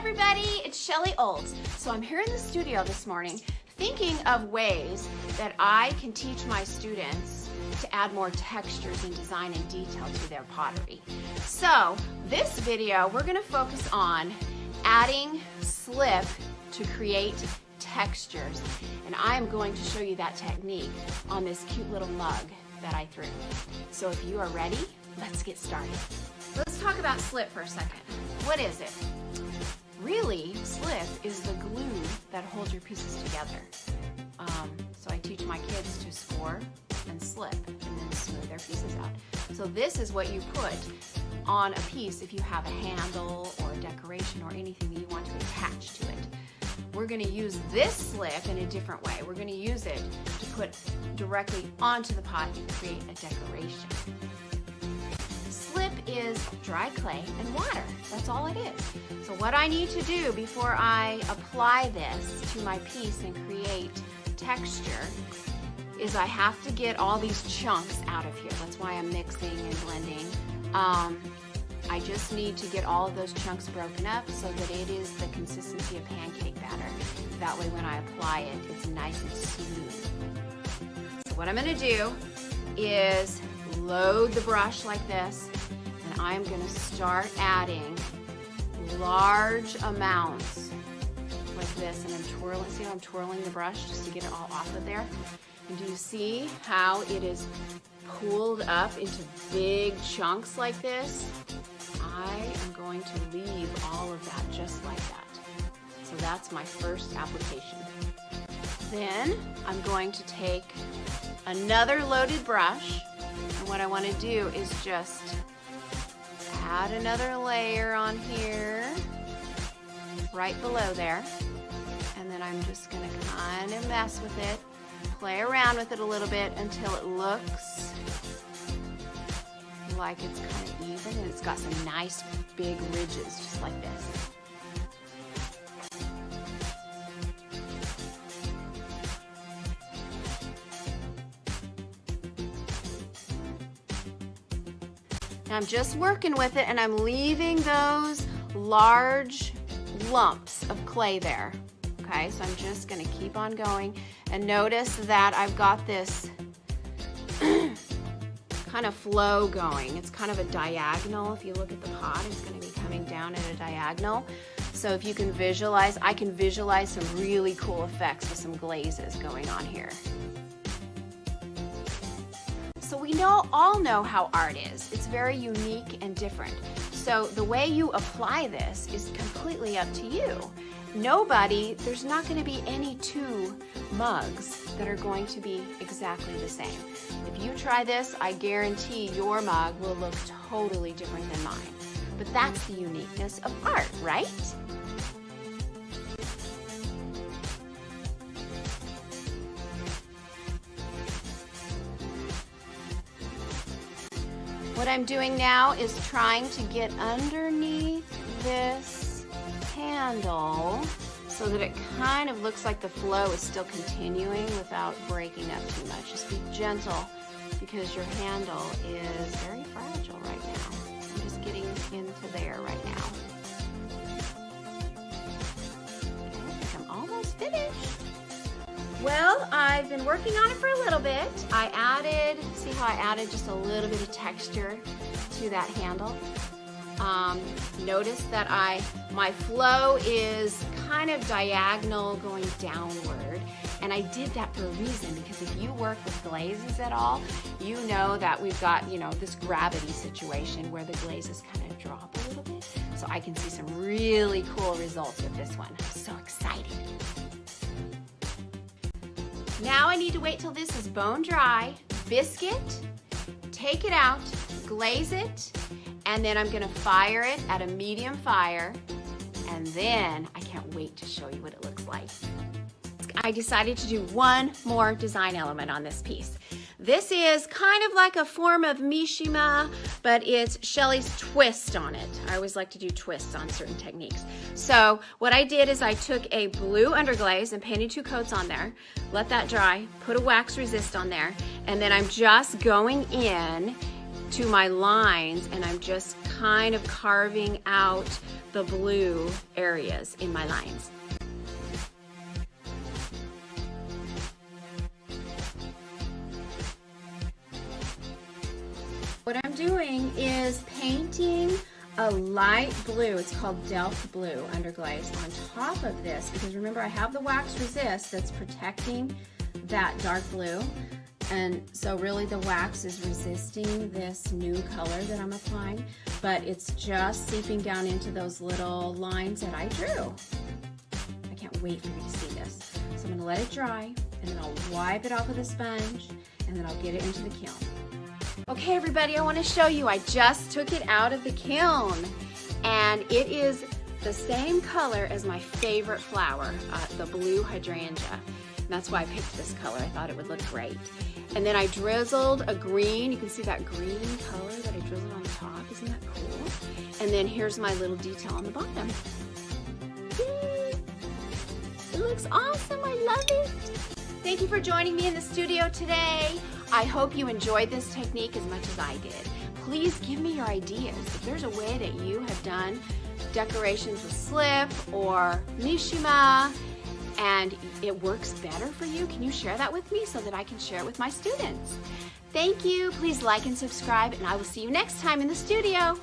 everybody, it's Shelly Olds. So I'm here in the studio this morning thinking of ways that I can teach my students to add more textures and design and detail to their pottery. So this video, we're gonna focus on adding slip to create textures. And I am going to show you that technique on this cute little mug that I threw. So if you are ready, let's get started. Let's talk about slip for a second. What is it? Really, slip is the glue that holds your pieces together. So I teach my kids to score and slip and then smooth their pieces out. So this is what you put on a piece if you have a handle or a decoration or anything that you want to attach to it. We're going to use this slip in a different way. We're going to use it to put directly onto the pot and create a decoration. Slip is dry clay and water. That's all it is. So what I need to do before I apply this to my piece and create texture is I have to get all these chunks out of here. That's why I'm mixing and blending. I just need to get all of those chunks broken up so that it is the consistency of pancake batter. That way when I apply it, it's nice and smooth. So what I'm gonna do is load the brush like this, and I'm gonna start adding large amounts like this, and I'm twirling. See how I'm twirling the brush just to get it all off of there? And do you see how it is pulled up into big chunks like this? I am going to leave all of that just like that. So that's my first application. Then I'm going to take another loaded brush, and what I want to do is just add another layer on here, right below there, and then I'm just going to kind of mess with it, play around with it a little bit until it looks like it's kind of even and it's got some nice big ridges just like this. Now I'm just working with it and I'm leaving those large lumps of clay there. Okay, so I'm just going to keep on going, and notice that I've got this kind of flow going. It's kind of a diagonal. If you look at the pot, it's going to be coming down at a diagonal. So if you can visualize, I can visualize some really cool effects with some glazes going on here. So we all know how art is. It's very unique and different. So the way you apply this is completely up to you. There's not going to be any two mugs that are going to be exactly the same. If you try this, I guarantee your mug will look totally different than mine. But that's the uniqueness of art, right? What I'm doing now is trying to get underneath this handle so that it kind of looks like the flow is still continuing without breaking up too much. Just be gentle because your handle is very fragile right now. I'm just getting into there right now. Okay, I think I'm almost finished. Well, I've been working on it for a little bit. See how I added just a little bit of texture to that handle? Notice that my flow is kind of diagonal going downward, and I did that for a reason, because if you work with glazes at all, you know that we've got, this gravity situation where the glazes kind of drop a little bit. So I can see some really cool results with this one. I'm so excited. Now I need to wait till this is bone dry, biscuit, take it out, glaze it, and then I'm gonna fire it at a medium fire, and then I can't wait to show you what it looks like. I decided to do one more design element on this piece. This is kind of like a form of Mishima, but it's Shelly's twist on it. I always like to do twists on certain techniques. So what I did is I took a blue underglaze and painted 2 coats on there, let that dry, put a wax resist on there, and then I'm just going in to my lines, and I'm just kind of carving out the blue areas in my lines. What I'm doing is painting a light blue, it's called Delft Blue underglaze, on top of this, because remember I have the wax resist that's protecting that dark blue, and so really the wax is resisting this new color that I'm applying, but it's just seeping down into those little lines that I drew. I can't wait for you to see this. So I'm going to let it dry, and then I'll wipe it off with a sponge, and then I'll get it into the kiln. Okay everybody, I want to show you, I just took it out of the kiln, and it is the same color as my favorite flower, the blue hydrangea. And that's why I picked this color. I thought it would look great. And then I drizzled a green. You can see that green color that I drizzled on the top. Isn't that cool? And then here's my little detail on the bottom. Yay! It looks awesome. I love it. Thank you for joining me in the studio today. I hope you enjoyed this technique as much as I did. Please give me your ideas. If there's a way that you have done decorations with slip or Mishima and it works better for you, can you share that with me so that I can share it with my students? Thank you. Please like and subscribe, and I will see you next time in the studio.